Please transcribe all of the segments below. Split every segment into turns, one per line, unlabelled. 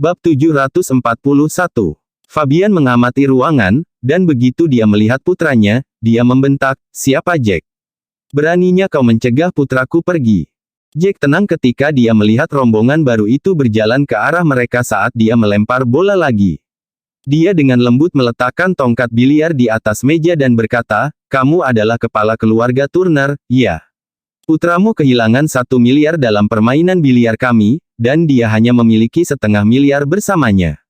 Bab 741. Fabian mengamati ruangan, dan begitu dia melihat putranya, dia membentak, "Siapa Jack? Beraninya kau mencegah putraku pergi?" Jack tenang ketika dia melihat rombongan baru itu berjalan ke arah mereka saat dia melempar bola lagi. Dia dengan lembut meletakkan tongkat biliar di atas meja dan berkata, "Kamu adalah kepala keluarga Turner, ya? Putramu kehilangan 1 miliar dalam permainan biliar kami, dan dia hanya memiliki 1/2 miliar bersamanya.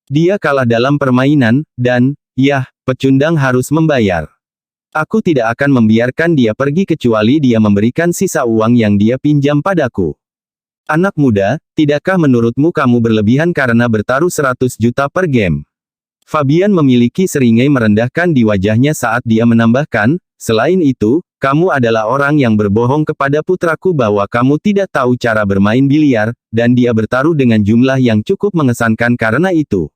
Dia kalah dalam permainan, dan, yah, pecundang harus membayar. Aku tidak akan membiarkan dia pergi kecuali dia memberikan sisa uang yang dia pinjam padaku. Anak muda, tidakkah menurutmu kamu berlebihan karena bertaruh 100 juta per game?" Fabian memiliki seringai merendahkan di wajahnya saat dia menambahkan, "Selain itu, kamu adalah orang yang berbohong kepada putraku bahwa kamu tidak tahu cara bermain biliar, dan dia bertaruh dengan jumlah yang cukup mengesankan karena itu.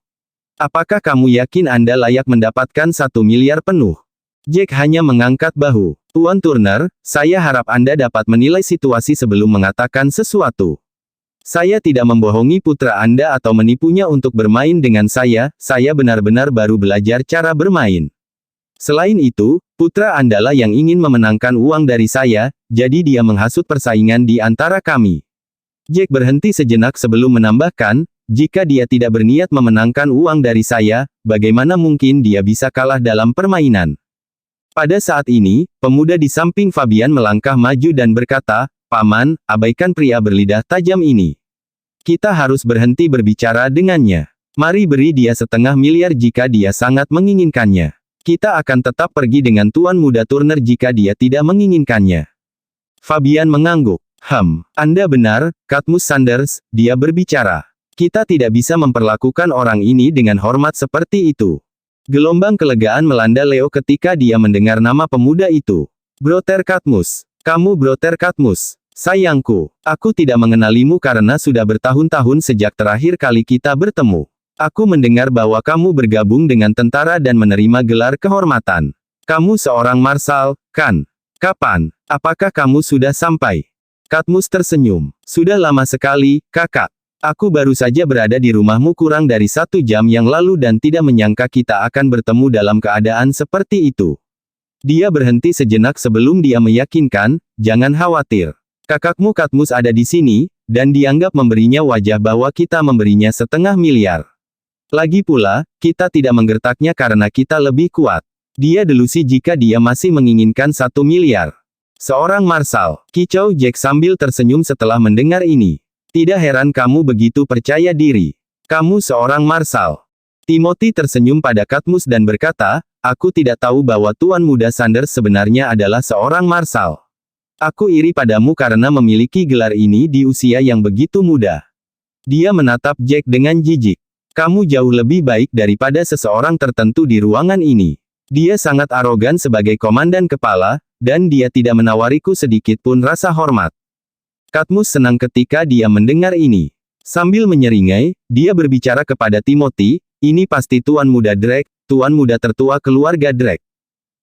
Apakah kamu yakin Anda layak mendapatkan 1 miliar penuh?" Jack hanya mengangkat bahu. "Tuan Turner, saya harap Anda dapat menilai situasi sebelum mengatakan sesuatu. Saya tidak membohongi putra Anda atau menipunya untuk bermain dengan saya benar-benar baru belajar cara bermain. Selain itu, putra Anda lah yang ingin memenangkan uang dari saya, jadi dia menghasut persaingan di antara kami." Jack berhenti sejenak sebelum menambahkan, "Jika dia tidak berniat memenangkan uang dari saya, bagaimana mungkin dia bisa kalah dalam permainan?" Pada saat ini, pemuda di samping Fabian melangkah maju dan berkata, "Paman, abaikan pria berlidah tajam ini. Kita harus berhenti berbicara dengannya. Mari beri dia 1/2 miliar jika dia sangat menginginkannya. Kita akan tetap pergi dengan Tuan Muda Turner jika dia tidak menginginkannya." Fabian mengangguk. Anda benar, Cadmus Sanders," dia berbicara. "Kita tidak bisa memperlakukan orang ini dengan hormat seperti itu." Gelombang kelegaan melanda Leo ketika dia mendengar nama pemuda itu. "Brother Cadmus. Kamu Brother Cadmus. Sayangku, aku tidak mengenalimu karena sudah bertahun-tahun sejak terakhir kali kita bertemu. Aku mendengar bahwa kamu bergabung dengan tentara dan menerima gelar kehormatan. Kamu seorang marsal, kan? Kapan? Apakah kamu sudah sampai?" Cadmus tersenyum. "Sudah lama sekali, kakak. Aku baru saja berada di rumahmu kurang dari 1 jam yang lalu dan tidak menyangka kita akan bertemu dalam keadaan seperti itu." Dia berhenti sejenak sebelum dia meyakinkan, "Jangan khawatir. Kakakmu Cadmus ada di sini, dan dianggap memberinya wajah bahwa kita memberinya 1/2 miliar. Lagi pula, kita tidak menggertaknya karena kita lebih kuat. Dia delusi jika dia masih menginginkan 1 miliar. Seorang marsal," kicau Jack sambil tersenyum setelah mendengar ini. "Tidak heran kamu begitu percaya diri. Kamu seorang marsal." Timothy tersenyum pada Cadmus dan berkata, "Aku tidak tahu bahwa Tuan Muda Sanders sebenarnya adalah seorang marsal. Aku iri padamu karena memiliki gelar ini di usia yang begitu muda." Dia menatap Jack dengan jijik. "Kamu jauh lebih baik daripada seseorang tertentu di ruangan ini. Dia sangat arogan sebagai komandan kepala, dan dia tidak menawariku sedikit pun rasa hormat." Cadmus senang ketika dia mendengar ini. Sambil menyeringai, dia berbicara kepada Timothy, "Ini pasti Tuan Muda Drake, Tuan Muda tertua keluarga Drake.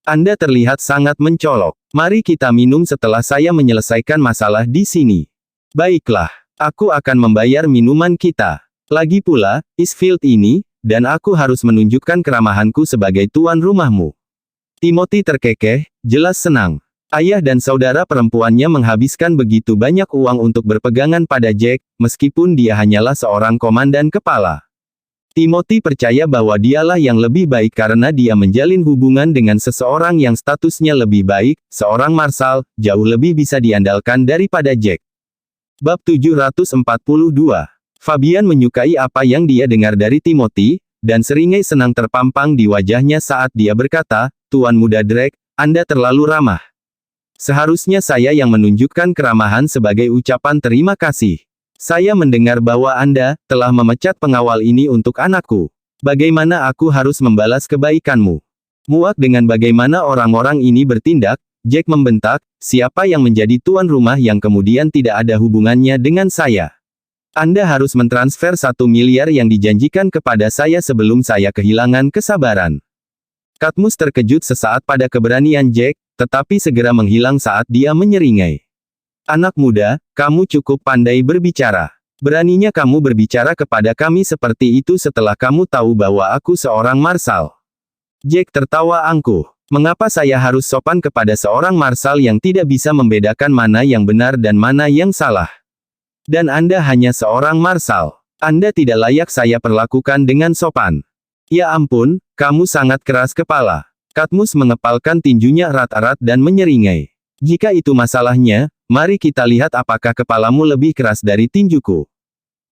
Anda terlihat sangat mencolok. Mari kita minum setelah saya menyelesaikan masalah di sini." "Baiklah, aku akan membayar minuman kita. Lagi pula, Eastfield ini, dan aku harus menunjukkan keramahanku sebagai tuan rumahmu." Timothy terkekeh, jelas senang. Ayah dan saudara perempuannya menghabiskan begitu banyak uang untuk berpegangan pada Jack, meskipun dia hanyalah seorang komandan kepala. Timothy percaya bahwa dialah yang lebih baik karena dia menjalin hubungan dengan seseorang yang statusnya lebih baik, seorang marsal, jauh lebih bisa diandalkan daripada Jack. Bab 742. Fabian menyukai apa yang dia dengar dari Timothy, dan seringai senang terpampang di wajahnya saat dia berkata, "Tuan Muda Drake, Anda terlalu ramah. Seharusnya saya yang menunjukkan keramahan sebagai ucapan terima kasih. Saya mendengar bahwa Anda telah memecat pengawal ini untuk anakku. Bagaimana aku harus membalas kebaikanmu?" Muak dengan bagaimana orang-orang ini bertindak, Jack membentak, "Siapa yang menjadi tuan rumah yang kemudian tidak ada hubungannya dengan saya? Anda harus mentransfer 1 miliar yang dijanjikan kepada saya sebelum saya kehilangan kesabaran." Cadmus terkejut sesaat pada keberanian Jack, tetapi segera menghilang saat dia menyeringai. "Anak muda, kamu cukup pandai berbicara. Beraninya kamu berbicara kepada kami seperti itu setelah kamu tahu bahwa aku seorang marsal. Jack tertawa angkuh. Mengapa saya harus sopan kepada seorang marsal yang tidak bisa membedakan mana yang benar dan mana yang salah? Dan Anda hanya seorang marsal. Anda tidak layak saya perlakukan dengan sopan. Ya ampun, kamu sangat keras kepala. Katmus mengepalkan tinjunya erat-erat dan menyeringai. Jika itu masalahnya, mari kita lihat apakah kepalamu lebih keras dari tinjuku.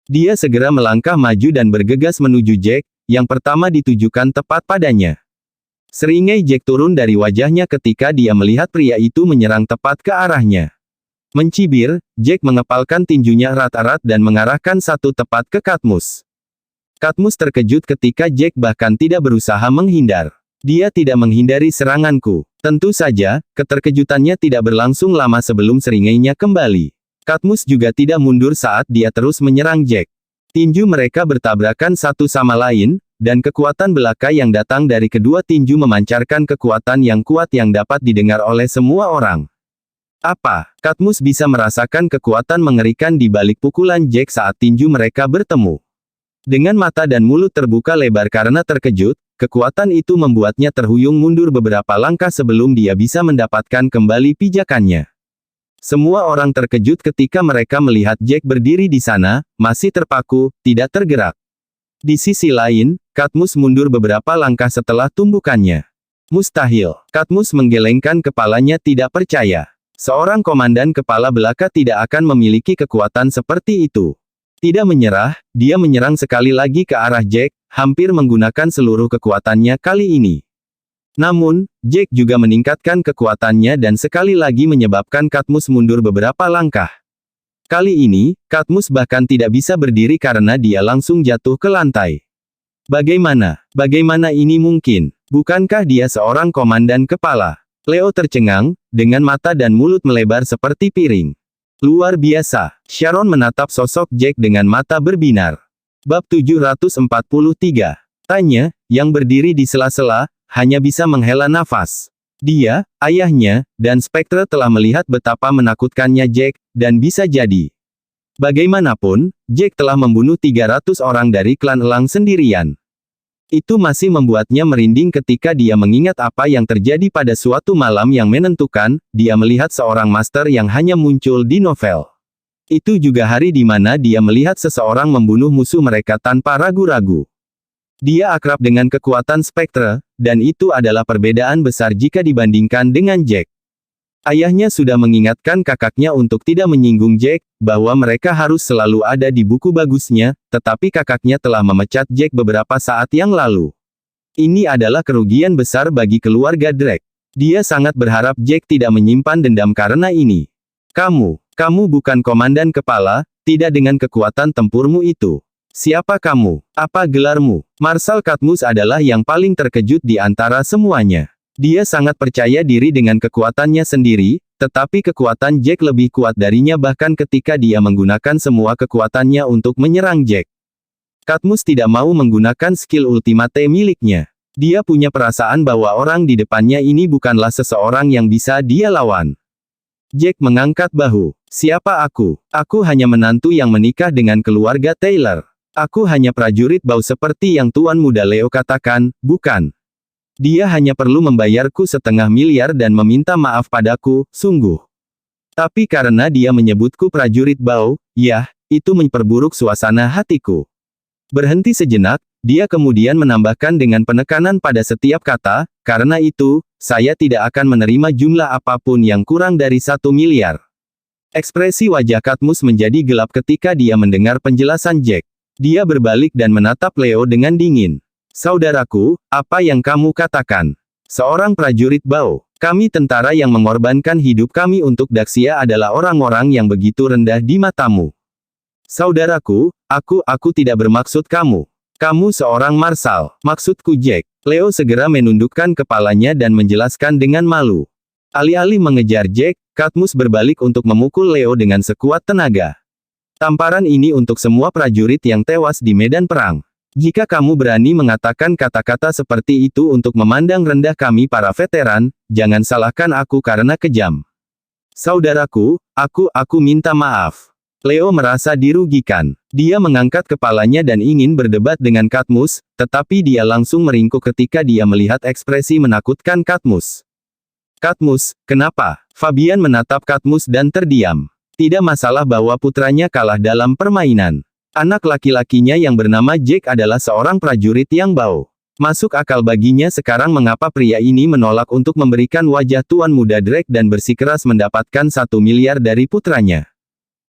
Dia segera melangkah maju dan bergegas menuju Jack, yang pertama ditujukan tepat padanya. Seringai Jack turun dari wajahnya ketika dia melihat pria itu menyerang tepat ke arahnya. Mencibir, Jack mengepalkan tinjunya erat-erat dan mengarahkan satu tepat ke Katmus. Katmus terkejut ketika Jack bahkan tidak berusaha menghindar. Dia tidak menghindari seranganku. Tentu saja, keterkejutannya tidak berlangsung lama sebelum seringainya kembali. Katmus juga tidak mundur saat dia terus menyerang Jack. Tinju mereka bertabrakan satu sama lain, dan kekuatan belaka yang datang dari kedua tinju memancarkan kekuatan yang kuat yang dapat didengar oleh semua orang. Apa? Katmus bisa merasakan kekuatan mengerikan di balik pukulan Jack saat tinju mereka bertemu. Dengan mata dan mulut terbuka lebar karena terkejut, kekuatan itu membuatnya terhuyung mundur beberapa langkah sebelum dia bisa mendapatkan kembali pijakannya. Semua orang terkejut ketika mereka melihat Jack berdiri di sana, masih terpaku, tidak tergerak. Di sisi lain, Katmus mundur beberapa langkah setelah tumbukannya. Mustahil. Katmus menggelengkan kepalanya tidak percaya. Seorang komandan kepala belaka tidak akan memiliki kekuatan seperti itu. Tidak menyerah, dia menyerang sekali lagi ke arah Jack, hampir menggunakan seluruh kekuatannya kali ini. Namun, Jack juga meningkatkan kekuatannya dan sekali lagi menyebabkan Katmus mundur beberapa langkah. Kali ini, Katmus bahkan tidak bisa berdiri karena dia langsung jatuh ke lantai. Bagaimana ini mungkin? Bukankah dia seorang komandan kepala? Leo tercengang, dengan mata dan mulut melebar seperti piring. Luar biasa. Sharon menatap sosok Jack dengan mata berbinar. Bab 743. Tanya, yang berdiri di sela-sela, hanya bisa menghela nafas. Dia, ayahnya, dan Spectre telah melihat betapa menakutkannya Jack, dan bisa jadi. Bagaimanapun, Jack telah membunuh 300 orang dari klan Elang sendirian. Itu masih membuatnya merinding ketika dia mengingat apa yang terjadi pada suatu malam yang menentukan, dia melihat seorang master yang hanya muncul di novel. Itu juga hari di mana dia melihat seseorang membunuh musuh mereka tanpa ragu-ragu. Dia akrab dengan kekuatan Spectre, dan itu adalah perbedaan besar jika dibandingkan dengan Jack. Ayahnya sudah mengingatkan kakaknya untuk tidak menyinggung Jack, bahwa mereka harus selalu ada di buku bagusnya, tetapi kakaknya telah memecat Jack beberapa saat yang lalu. Ini adalah kerugian besar bagi keluarga Drake. Dia sangat berharap Jack tidak menyimpan dendam karena ini. Kamu bukan komandan kepala, tidak dengan kekuatan tempurmu itu. Siapa kamu? Apa gelarmu? Marsal Katmus adalah yang paling terkejut di antara semuanya. Dia sangat percaya diri dengan kekuatannya sendiri, tetapi kekuatan Jack lebih kuat darinya bahkan ketika dia menggunakan semua kekuatannya untuk menyerang Jack. Katmus tidak mau menggunakan skill ultimate miliknya. Dia punya perasaan bahwa orang di depannya ini bukanlah seseorang yang bisa dia lawan. Jack mengangkat bahu. Siapa aku? Aku hanya menantu yang menikah dengan keluarga Taylor. Aku hanya prajurit bau seperti yang Tuan Muda Leo katakan, bukan. Dia hanya perlu membayarku 500 miliar dan meminta maaf padaku, sungguh. Tapi karena dia menyebutku prajurit bau, ya, itu memperburuk suasana hatiku. Berhenti sejenak, dia kemudian menambahkan dengan penekanan pada setiap kata, karena itu, saya tidak akan menerima jumlah apapun yang kurang dari 1 miliar. Ekspresi wajah Katmus menjadi gelap ketika dia mendengar penjelasan Jack. Dia berbalik dan menatap Leo dengan dingin. Saudaraku, apa yang kamu katakan? Seorang prajurit bau. Kami tentara yang mengorbankan hidup kami untuk Daxia adalah orang-orang yang begitu rendah di matamu. Saudaraku, aku tidak bermaksud kamu. Kamu seorang marsal. Maksudku Jack. Leo segera menundukkan kepalanya dan menjelaskan dengan malu. Alih-alih mengejar Jack, Katmus berbalik untuk memukul Leo dengan sekuat tenaga. Tamparan ini untuk semua prajurit yang tewas di medan perang. Jika kamu berani mengatakan kata-kata seperti itu untuk memandang rendah kami para veteran, jangan salahkan aku karena kejam. Saudaraku, aku minta maaf. Leo merasa dirugikan. Dia mengangkat kepalanya dan ingin berdebat dengan Cadmus, tetapi dia langsung meringkuk ketika dia melihat ekspresi menakutkan Cadmus. Cadmus, kenapa? Fabian menatap Cadmus dan terdiam. Tidak masalah bahwa putranya kalah dalam permainan. Anak laki-lakinya yang bernama Jack adalah seorang prajurit yang bau. Masuk akal baginya sekarang mengapa pria ini menolak untuk memberikan wajah Tuan Muda Drake dan bersikeras mendapatkan 1 miliar dari putranya.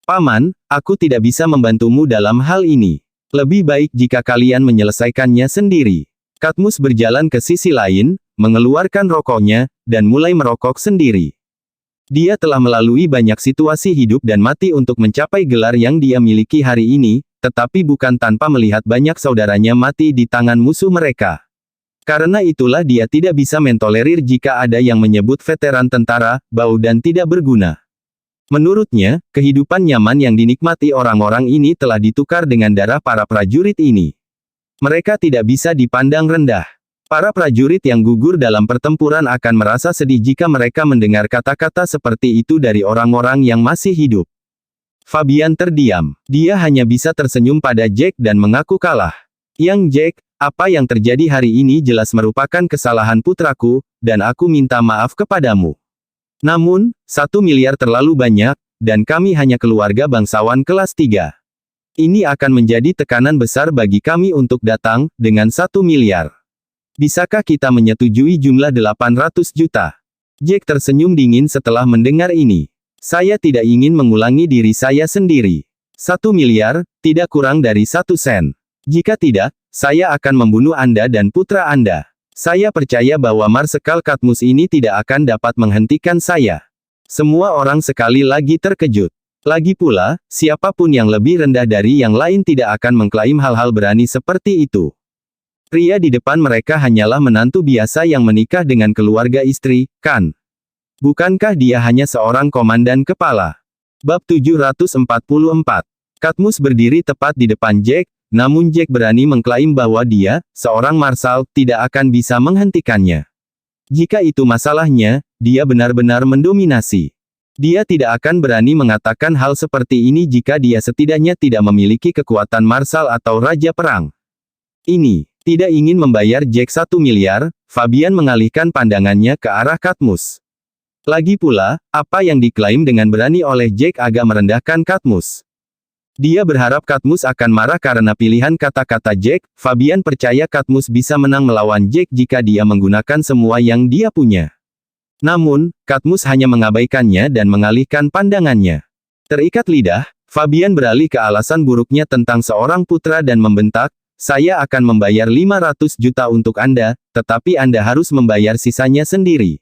Paman, aku tidak bisa membantumu dalam hal ini. Lebih baik jika kalian menyelesaikannya sendiri. Cadmus berjalan ke sisi lain, mengeluarkan rokoknya, dan mulai merokok sendiri. Dia telah melalui banyak situasi hidup dan mati untuk mencapai gelar yang dia miliki hari ini, tetapi bukan tanpa melihat banyak saudaranya mati di tangan musuh mereka. Karena itulah dia tidak bisa mentolerir jika ada yang menyebut veteran tentara, bau dan tidak berguna. Menurutnya, kehidupan nyaman yang dinikmati orang-orang ini telah ditukar dengan darah para prajurit ini. Mereka tidak bisa dipandang rendah. Para prajurit yang gugur dalam pertempuran akan merasa sedih jika mereka mendengar kata-kata seperti itu dari orang-orang yang masih hidup. Fabian terdiam. Dia hanya bisa tersenyum pada Jack dan mengaku kalah. Yang Jack, apa yang terjadi hari ini jelas merupakan kesalahan putraku, dan aku minta maaf kepadamu. Namun, 1 miliar terlalu banyak, dan kami hanya keluarga bangsawan kelas 3. Ini akan menjadi tekanan besar bagi kami untuk datang, dengan 1 miliar. Bisakah kita menyetujui jumlah 800 juta? Jack tersenyum dingin setelah mendengar ini. Saya tidak ingin mengulangi diri saya sendiri. 1 miliar, tidak kurang dari 1 sen. Jika tidak, saya akan membunuh Anda dan putra Anda. Saya percaya bahwa Marsekal Cadmus ini tidak akan dapat menghentikan saya. Semua orang sekali lagi terkejut. Lagi pula, siapapun yang lebih rendah dari yang lain tidak akan mengklaim hal-hal berani seperti itu. Pria di depan mereka hanyalah menantu biasa yang menikah dengan keluarga istri, kan? Bukankah dia hanya seorang komandan kepala? Bab 744. Cadmus berdiri tepat di depan Jack, namun Jack berani mengklaim bahwa dia, seorang marsal, tidak akan bisa menghentikannya. Jika itu masalahnya, dia benar-benar mendominasi. Dia tidak akan berani mengatakan hal seperti ini jika dia setidaknya tidak memiliki kekuatan marsal atau raja perang. Ini. Tidak ingin membayar Jack 1 miliar, Fabian mengalihkan pandangannya ke arah Cadmus. Lagi pula, apa yang diklaim dengan berani oleh Jack agak merendahkan Cadmus. Dia berharap Cadmus akan marah karena pilihan kata-kata Jack. Fabian percaya Cadmus bisa menang melawan Jack jika dia menggunakan semua yang dia punya. Namun, Cadmus hanya mengabaikannya dan mengalihkan pandangannya. Terikat lidah, Fabian beralih ke alasan buruknya tentang seorang putra dan membentak, saya akan membayar 500 juta untuk Anda, tetapi Anda harus membayar sisanya sendiri.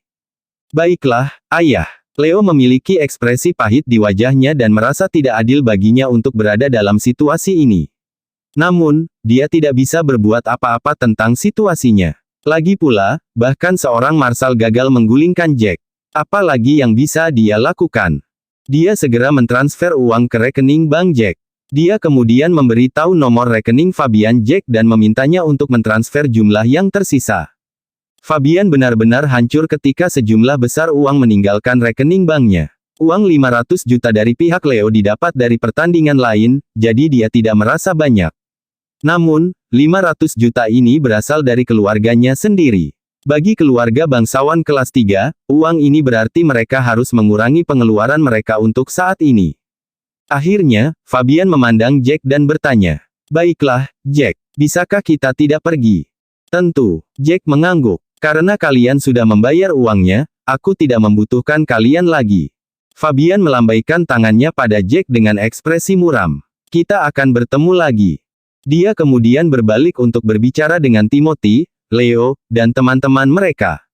Baiklah, ayah. Leo memiliki ekspresi pahit di wajahnya dan merasa tidak adil baginya untuk berada dalam situasi ini. Namun, dia tidak bisa berbuat apa-apa tentang situasinya. Lagi pula, bahkan seorang marsal gagal menggulingkan Jack. Apalagi yang bisa dia lakukan? Dia segera mentransfer uang ke rekening bank Jack. Dia kemudian memberitahu nomor rekening Fabian Jack dan memintanya untuk mentransfer jumlah yang tersisa. Fabian benar-benar hancur ketika sejumlah besar uang meninggalkan rekening banknya. Uang 500 juta dari pihak Leo didapat dari pertandingan lain, jadi dia tidak merasa banyak. Namun, 500 juta ini berasal dari keluarganya sendiri. Bagi keluarga bangsawan kelas 3, uang ini berarti mereka harus mengurangi pengeluaran mereka untuk saat ini. Akhirnya, Fabian memandang Jack dan bertanya, baiklah, Jack, bisakah kita tidak pergi? Tentu, Jack mengangguk. Karena kalian sudah membayar uangnya, aku tidak membutuhkan kalian lagi. Fabian melambaikan tangannya pada Jack dengan ekspresi muram. Kita akan bertemu lagi. Dia kemudian berbalik untuk berbicara dengan Timothy, Leo, dan teman-teman mereka.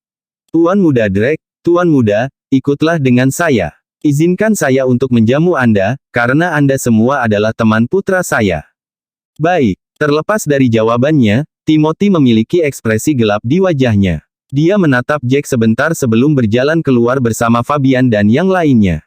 Tuan Muda Drake, Tuan Muda, ikutlah dengan saya. Izinkan saya untuk menjamu Anda, karena Anda semua adalah teman putra saya. Baik, terlepas dari jawabannya, Timothy memiliki ekspresi gelap di wajahnya. Dia menatap Jack sebentar sebelum berjalan keluar bersama Fabian dan yang lainnya.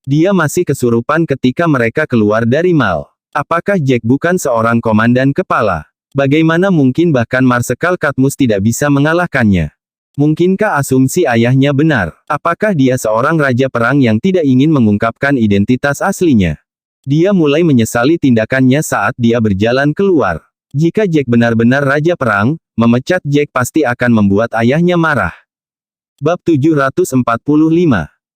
Dia masih kesurupan ketika mereka keluar dari mal. Apakah Jack bukan seorang komandan kepala? Bagaimana mungkin bahkan Marsekal Cadmus tidak bisa mengalahkannya? Mungkinkah asumsi ayahnya benar? Apakah dia seorang raja perang yang tidak ingin mengungkapkan identitas aslinya? Dia mulai menyesali tindakannya saat dia berjalan keluar. Jika Jack benar-benar raja perang, memecat Jack pasti akan membuat ayahnya marah. Bab 745.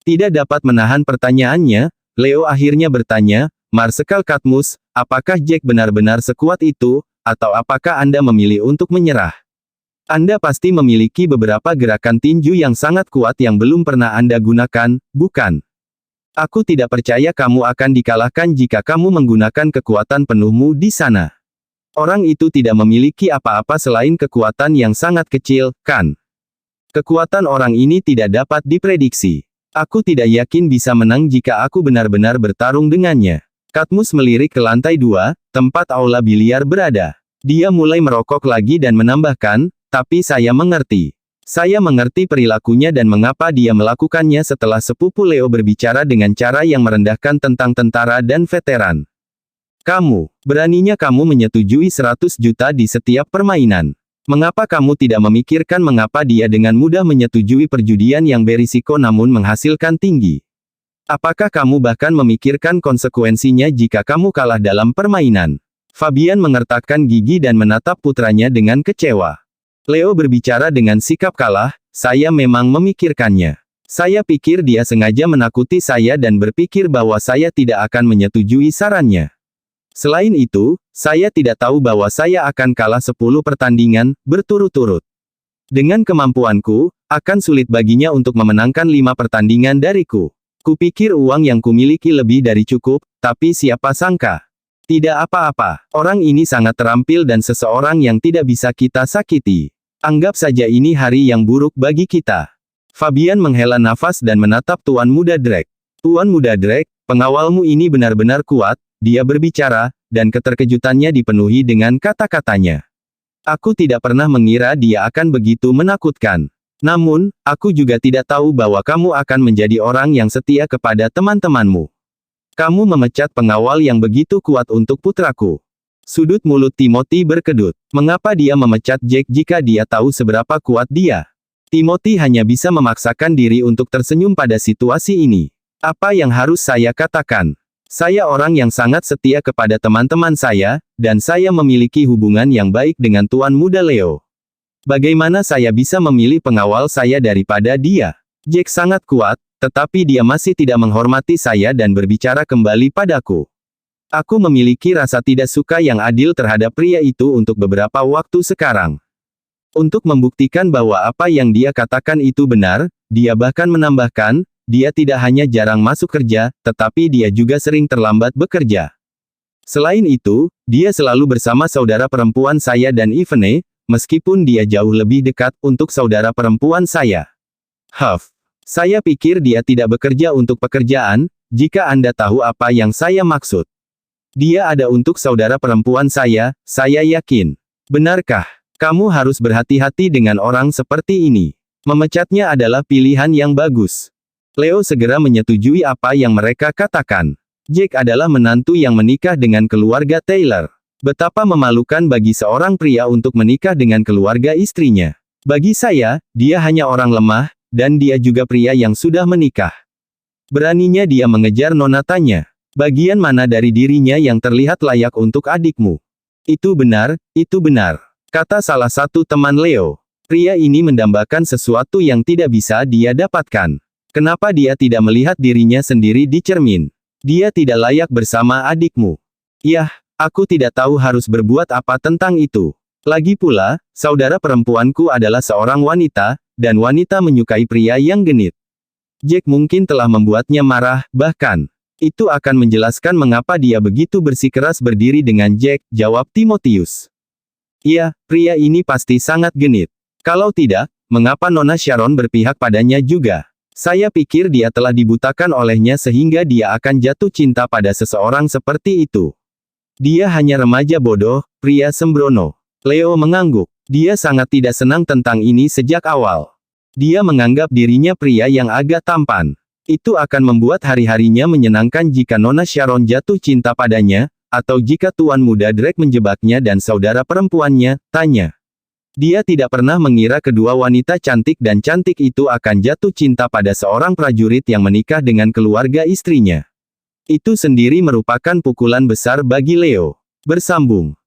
Tidak dapat menahan pertanyaannya, Leo akhirnya bertanya, Marsekal Cadmus, apakah Jack benar-benar sekuat itu, atau apakah Anda memilih untuk menyerah? Anda pasti memiliki beberapa gerakan tinju yang sangat kuat yang belum pernah Anda gunakan, bukan? Aku tidak percaya kamu akan dikalahkan jika kamu menggunakan kekuatan penuhmu di sana. Orang itu tidak memiliki apa-apa selain kekuatan yang sangat kecil, kan? Kekuatan orang ini tidak dapat diprediksi. Aku tidak yakin bisa menang jika aku benar-benar bertarung dengannya. Cadmus melirik ke lantai 2, tempat aula biliar berada. Dia mulai merokok lagi dan menambahkan, tapi saya mengerti. Saya mengerti perilakunya dan mengapa dia melakukannya setelah sepupu Leo berbicara dengan cara yang merendahkan tentang tentara dan veteran. Beraninya kamu menyetujui 100 juta di setiap permainan. Mengapa kamu tidak memikirkan mengapa dia dengan mudah menyetujui perjudian yang berisiko namun menghasilkan tinggi? Apakah kamu bahkan memikirkan konsekuensinya jika kamu kalah dalam permainan? Fabian mengertakkan gigi dan menatap putranya dengan kecewa. Leo berbicara dengan sikap kalah, saya memang memikirkannya. Saya pikir dia sengaja menakuti saya dan berpikir bahwa saya tidak akan menyetujui sarannya. Selain itu, saya tidak tahu bahwa saya akan kalah 10 pertandingan, berturut-turut. Dengan kemampuanku, akan sulit baginya untuk memenangkan 5 pertandingan dariku. Kupikir uang yang kumiliki lebih dari cukup, tapi siapa sangka. Tidak apa-apa, orang ini sangat terampil dan seseorang yang tidak bisa kita sakiti. Anggap saja ini hari yang buruk bagi kita. Fabian menghela nafas dan menatap Tuan Muda Drake. Tuan Muda Drake, pengawalmu ini benar-benar kuat, dia berbicara, dan keterkejutannya dipenuhi dengan kata-katanya. Aku tidak pernah mengira dia akan begitu menakutkan. Namun, aku juga tidak tahu bahwa kamu akan menjadi orang yang setia kepada teman-temanmu. Kamu memecat pengawal yang begitu kuat untuk putraku. Sudut mulut Timothy berkedut. Mengapa dia memecat Jack jika dia tahu seberapa kuat dia? Timothy hanya bisa memaksakan diri untuk tersenyum pada situasi ini. Apa yang harus saya katakan? Saya orang yang sangat setia kepada teman-teman saya, dan saya memiliki hubungan yang baik dengan Tuan Muda Leo. Bagaimana saya bisa memilih pengawal saya daripada dia? Jack sangat kuat, tetapi dia masih tidak menghormati saya dan berbicara kembali padaku. Aku memiliki rasa tidak suka yang adil terhadap pria itu untuk beberapa waktu sekarang. Untuk membuktikan bahwa apa yang dia katakan itu benar, dia bahkan menambahkan, dia tidak hanya jarang masuk kerja, tetapi dia juga sering terlambat bekerja. Selain itu, dia selalu bersama saudara perempuan saya dan Ivene, meskipun dia jauh lebih dekat untuk saudara perempuan saya. Saya pikir dia tidak bekerja untuk pekerjaan, jika Anda tahu apa yang saya maksud. Dia ada untuk saudara perempuan saya yakin. Benarkah? Kamu harus berhati-hati dengan orang seperti ini. Memecatnya adalah pilihan yang bagus. Leo segera menyetujui apa yang mereka katakan. Jack adalah menantu yang menikah dengan keluarga Taylor. Betapa memalukan bagi seorang pria untuk menikah dengan keluarga istrinya. Bagi saya, dia hanya orang lemah, dan dia juga pria yang sudah menikah. Beraninya dia mengejar Nona tanya. Bagian mana dari dirinya yang terlihat layak untuk adikmu? Itu benar, kata salah satu teman Leo. Pria ini mendambakan sesuatu yang tidak bisa dia dapatkan. Kenapa dia tidak melihat dirinya sendiri di cermin? Dia tidak layak bersama adikmu. Yah, aku tidak tahu harus berbuat apa tentang itu. Lagi pula, saudara perempuanku adalah seorang wanita, dan wanita menyukai pria yang genit. Jack mungkin telah membuatnya marah, bahkan. Itu akan menjelaskan mengapa dia begitu bersikeras berdiri dengan Jack, jawab Timotius. Iya, pria ini pasti sangat genit. Kalau tidak, mengapa Nona Sharon berpihak padanya juga? Saya pikir dia telah dibutakan olehnya sehingga dia akan jatuh cinta pada seseorang seperti itu. Dia hanya remaja bodoh, pria sembrono. Leo mengangguk. Dia sangat tidak senang tentang ini sejak awal. Dia menganggap dirinya pria yang agak tampan. Itu akan membuat hari-harinya menyenangkan jika Nona Sharon jatuh cinta padanya, atau jika Tuan Muda Drake menjebaknya dan saudara perempuannya, tanya. Dia tidak pernah mengira kedua wanita cantik dan cantik itu akan jatuh cinta pada seorang prajurit yang menikah dengan keluarga istrinya. Itu sendiri merupakan pukulan besar bagi Leo. Bersambung.